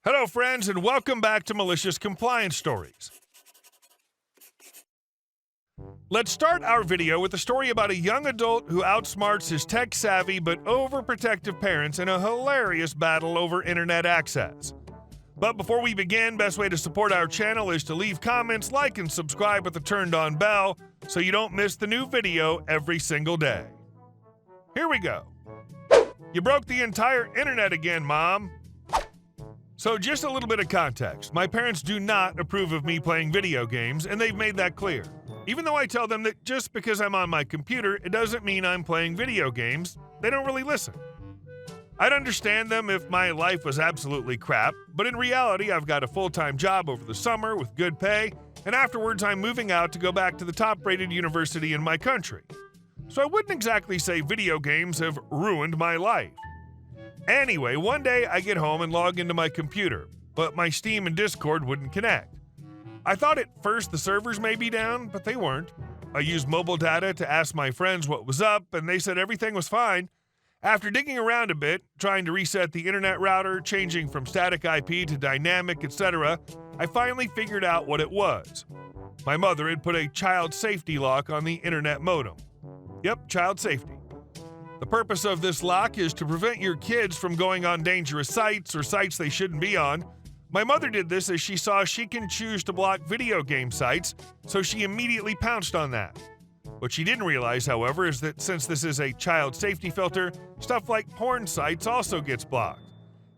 Hello, friends, and welcome back to Malicious Compliance Stories. Let's start our video with a story about a young adult who outsmarts his tech-savvy but overprotective parents in a hilarious battle over internet access. But before we begin, best way to support our channel is to leave comments, like, and subscribe with the turned-on bell so you don't miss the new video every single day. Here we go. You broke the entire internet again, Mom. So just a little bit of context. My parents do not approve of me playing video games, and they've made that clear. Even though I tell them that just because I'm on my computer, it doesn't mean I'm playing video games, they don't really listen. I'd understand them if my life was absolutely crap, but in reality, I've got a full-time job over the summer with good pay, and afterwards I'm moving out to go back to the top-rated university in my country. So I wouldn't exactly say video games have ruined my life. Anyway, one day I get home and log into my computer, but my Steam and Discord wouldn't connect. I thought at first the servers may be down, but they weren't. I used mobile data to ask my friends what was up, and they said everything was fine. After digging around a bit, trying to reset the internet router, changing from static IP to dynamic, etc., I finally figured out what it was. My mother had put a child safety lock on the internet modem. Yep, child safety. The purpose of this lock is to prevent your kids from going on dangerous sites or sites they shouldn't be on. My mother did this as she saw she can choose to block video game sites, so she immediately pounced on that. What she didn't realize, however, is that since this is a child safety filter, stuff like porn sites also gets blocked.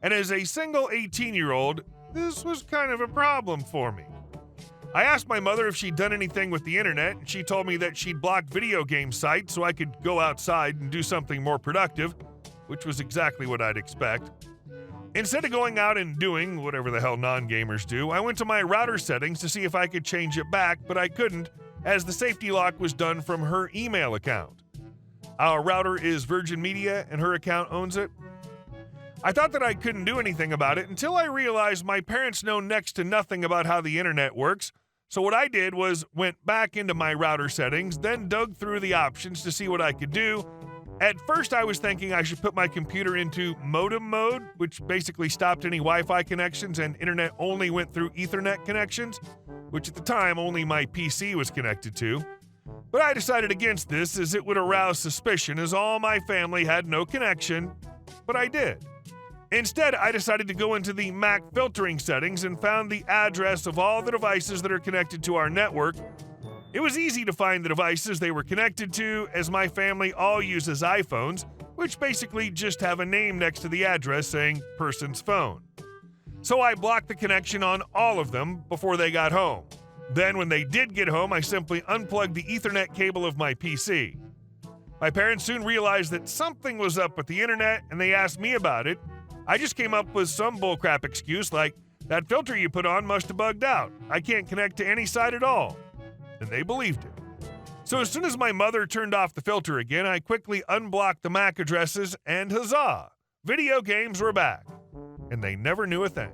And as a single 18-year-old, this was kind of a problem for me. I asked my mother if she'd done anything with the internet, and she told me that she'd blocked video game sites so I could go outside and do something more productive, which was exactly what I'd expect. Instead of going out and doing whatever the hell non-gamers do, I went to my router settings to see if I could change it back, but I couldn't, as the safety lock was done from her email account. Our router is Virgin Media, and her account owns it. I thought that I couldn't do anything about it until I realized my parents know next to nothing about how the internet works. So what I did was went back into my router settings, then dug through the options to see what I could do. At first I was thinking I should put my computer into modem mode, which basically stopped any Wi-Fi connections and internet only went through Ethernet connections, which at the time only my PC was connected to. But I decided against this as it would arouse suspicion as all my family had no connection, but I did. Instead, I decided to go into the Mac filtering settings and found the address of all the devices that are connected to our network. It was easy to find the devices they were connected to, as my family all uses iPhones, which basically just have a name next to the address saying person's phone. So I blocked the connection on all of them before they got home. Then when they did get home, I simply unplugged the Ethernet cable of my PC. My parents soon realized that something was up with the internet, and they asked me about it. I just came up with some bullcrap excuse like, that filter you put on must have bugged out. I can't connect to any site at all. And they believed it. So as soon as my mother turned off the filter again, I quickly unblocked the MAC addresses, and huzzah! Video games were back. And they never knew a thing.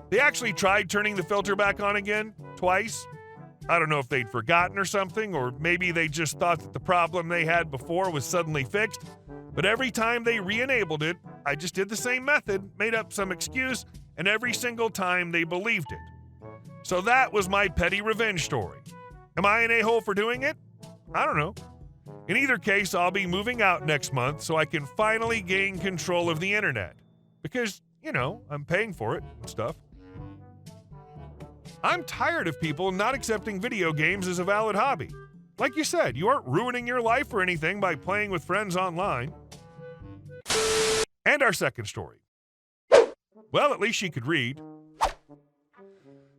They actually tried turning the filter back on again, twice. I don't know if they'd forgotten or something, or maybe they just thought that the problem they had before was suddenly fixed. But every time they re-enabled it, I just did the same method, made up some excuse, and every single time they believed it. So that was my petty revenge story. Am I an a-hole for doing it? I don't know. In either case, I'll be moving out next month so I can finally gain control of the internet. Because, I'm paying for it and stuff. I'm tired of people not accepting video games as a valid hobby. Like you said, you aren't ruining your life or anything by playing with friends online. And our second story. Well, at least she could read.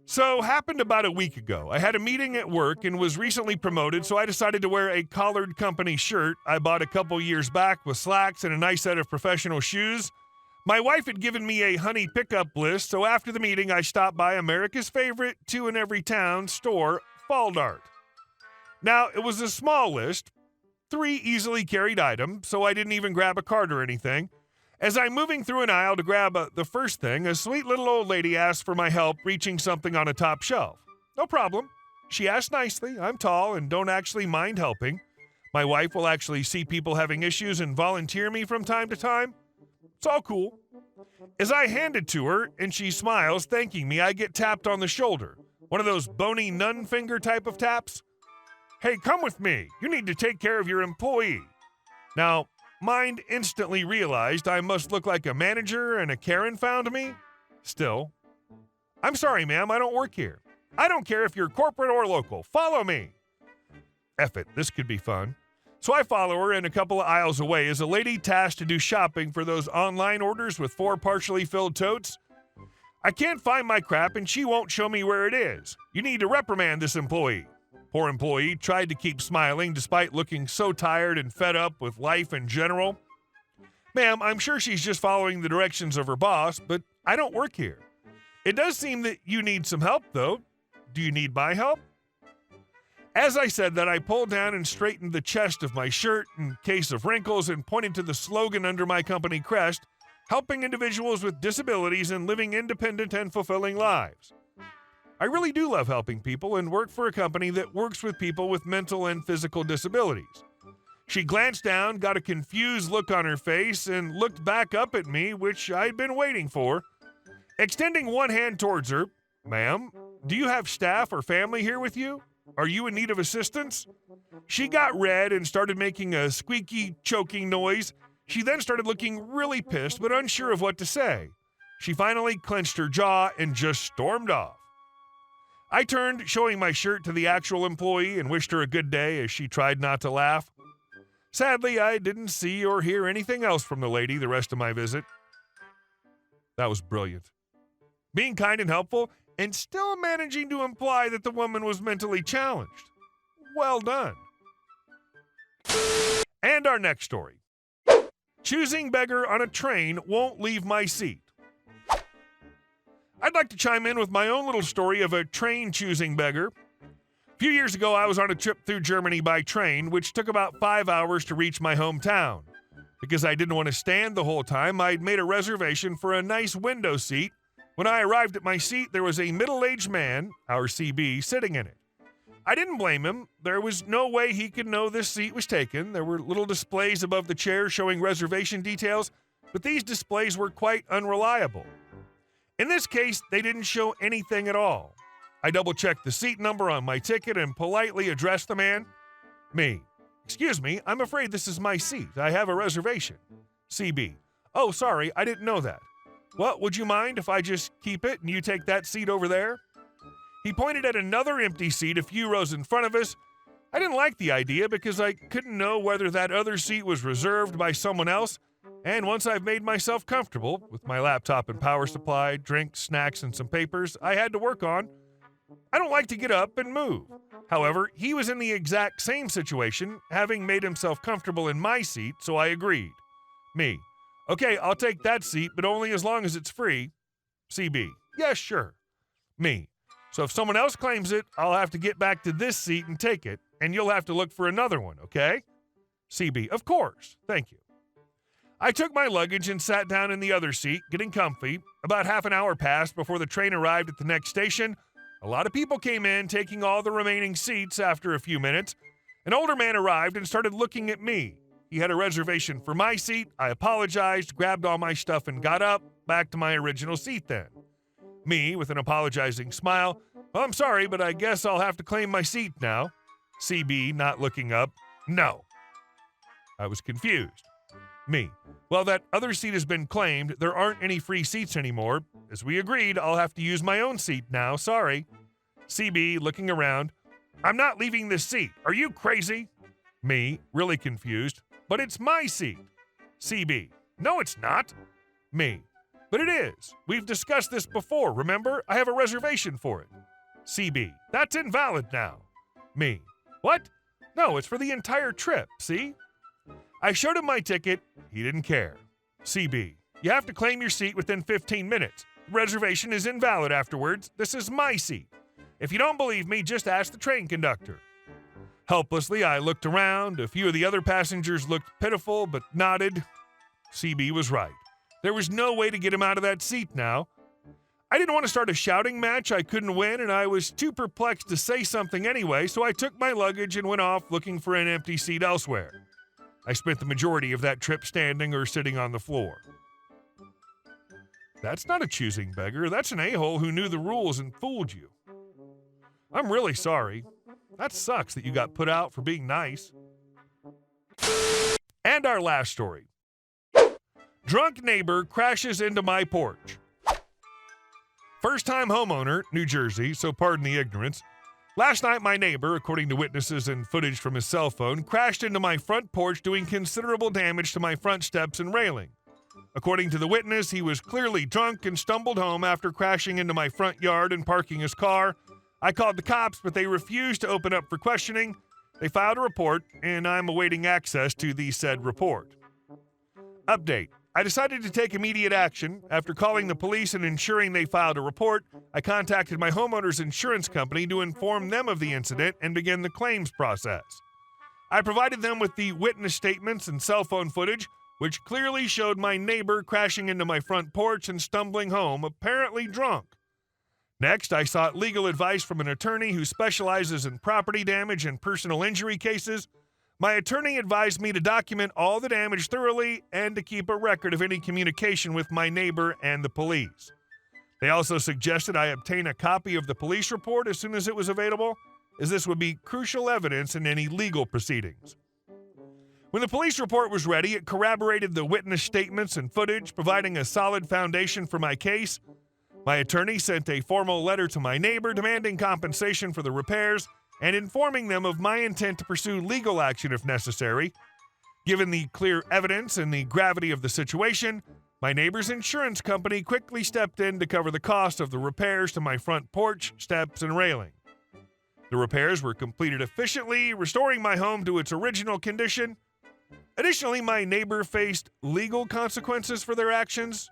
So, happened about a week ago. I had a meeting at work and was recently promoted, so I decided to wear a collared company shirt I bought a couple years back with slacks and a nice set of professional shoes. My wife had given me a honey pickup list, so after the meeting I stopped by America's favorite two-in-every-town store, Fall Dart. Now, it was a small list, 3 easily carried items, so I didn't even grab a cart or anything. As I'm moving through an aisle to grab the first thing, a sweet little old lady asked for my help reaching something on a top shelf. No problem. She asked nicely. I'm tall and don't actually mind helping. My wife will actually see people having issues and volunteer me from time to time. It's all cool. As I hand it to her and she smiles, thanking me, I get tapped on the shoulder. One of those bony nun finger type of taps. Hey, come with me. You need to take care of your employee. Now, mind instantly realized I must look like a manager and a Karen found me. Still, I'm sorry, ma'am, I don't work here. I don't care if you're corporate or local. Follow me. Eff it, this could be fun. So I follow her, and a couple of aisles away is a lady tasked to do shopping for those online orders with 4 partially filled totes. I can't find my crap, and she won't show me where it is. You need to reprimand this employee. Poor employee tried to keep smiling despite looking so tired and fed up with life in general. Ma'am, I'm sure she's just following the directions of her boss, but I don't work here. It does seem that you need some help, though. Do you need my help? As I said that, I pulled down and straightened the chest of my shirt in case of wrinkles and pointed to the slogan under my company crest, helping individuals with disabilities and living independent and fulfilling lives. I really do love helping people and work for a company that works with people with mental and physical disabilities. She glanced down, got a confused look on her face, and looked back up at me, which I'd been waiting for. Extending one hand towards her, Ma'am, do you have staff or family here with you? Are you in need of assistance? She got red and started making a squeaky, choking noise. She then started looking really pissed but unsure of what to say. She finally clenched her jaw and just stormed off. I turned, showing my shirt to the actual employee, and wished her a good day as she tried not to laugh. Sadly, I didn't see or hear anything else from the lady the rest of my visit. That was brilliant. Being kind and helpful, and still managing to imply that the woman was mentally challenged. Well done. And our next story. Choosing beggar on a train won't leave my seat. I'd like to chime in with my own little story of a train-choosing beggar. A few years ago, I was on a trip through Germany by train, which took about 5 hours to reach my hometown. Because I didn't want to stand the whole time, I'd made a reservation for a nice window seat. When I arrived at my seat, there was a middle-aged man, our CB, sitting in it. I didn't blame him. There was no way he could know this seat was taken. There were little displays above the chair showing reservation details, but these displays were quite unreliable. In this case, they didn't show anything at all. I double-checked the seat number on my ticket and politely addressed the man. Me. Excuse me, I'm afraid this is my seat. I have a reservation. CB. Oh, sorry, I didn't know that. Well, would you mind if I just keep it and you take that seat over there? He pointed at another empty seat a few rows in front of us. I didn't like the idea because I couldn't know whether that other seat was reserved by someone else, and once I've made myself comfortable with my laptop and power supply, drinks, snacks, and some papers I had to work on, I don't like to get up and move. However, he was in the exact same situation, having made himself comfortable in my seat, so I agreed. Me. Okay, I'll take that seat, but only as long as it's free. CB. Yes, sure. Me. So if someone else claims it, I'll have to get back to this seat and take it, and you'll have to look for another one, okay? CB. Of course. Thank you. I took my luggage and sat down in the other seat, getting comfy. About half an hour passed before the train arrived at the next station. A lot of people came in, taking all the remaining seats after a few minutes. An older man arrived and started looking at me. He had a reservation for my seat. I apologized, grabbed all my stuff, and got up, back to my original seat then. Me, with an apologizing smile, well, I'm sorry, but I guess I'll have to claim my seat now. CB, not looking up, no. I was confused. Me, well, that other seat has been claimed. There aren't any free seats anymore. As we agreed, I'll have to use my own seat now, sorry. CB, looking around, I'm not leaving this seat. Are you crazy? Me, really confused. But it's my seat. CB. No, it's not. Me. But it is. We've discussed this before, remember? I have a reservation for it. CB. That's invalid now. Me. What? No, it's for the entire trip, see? I showed him my ticket. He didn't care. CB. You have to claim your seat within 15 minutes. The reservation is invalid afterwards. This is my seat. If you don't believe me, just ask the train conductor. Helplessly, I looked around. A few of the other passengers looked pitiful, but nodded. CB was right. There was no way to get him out of that seat now. I didn't want to start a shouting match I couldn't win, and I was too perplexed to say something anyway, so I took my luggage and went off looking for an empty seat elsewhere. I spent the majority of that trip standing or sitting on the floor. That's not a choosing beggar. That's an a-hole who knew the rules and fooled you. I'm really sorry. That sucks that you got put out for being nice. And our last story. Drunk neighbor crashes into my porch. First-time homeowner, New Jersey, so pardon the ignorance. Last night, my neighbor, according to witnesses and footage from his cell phone, crashed into my front porch, doing considerable damage to my front steps and railing. According to the witness, he was clearly drunk and stumbled home after crashing into my front yard and parking his car. I called the cops, but they refused to open up for questioning. They filed a report, and I'm awaiting access to the said report. Update. I decided to take immediate action. After calling the police and ensuring they filed a report, I contacted my homeowner's insurance company to inform them of the incident and begin the claims process. I provided them with the witness statements and cell phone footage, which clearly showed my neighbor crashing into my front porch and stumbling home, apparently drunk. Next, I sought legal advice from an attorney who specializes in property damage and personal injury cases. My attorney advised me to document all the damage thoroughly and to keep a record of any communication with my neighbor and the police. They also suggested I obtain a copy of the police report as soon as it was available, as this would be crucial evidence in any legal proceedings. When the police report was ready, it corroborated the witness statements and footage, providing a solid foundation for my case. My attorney sent a formal letter to my neighbor demanding compensation for the repairs and informing them of my intent to pursue legal action if necessary. Given the clear evidence and the gravity of the situation, my neighbor's insurance company quickly stepped in to cover the cost of the repairs to my front porch, steps, and railing. The repairs were completed efficiently, restoring my home to its original condition. Additionally, my neighbor faced legal consequences for their actions,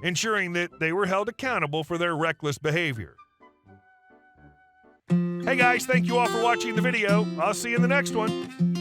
ensuring that they were held accountable for their reckless behavior. Hey guys, thank you all for watching the video. I'll see you in the next one.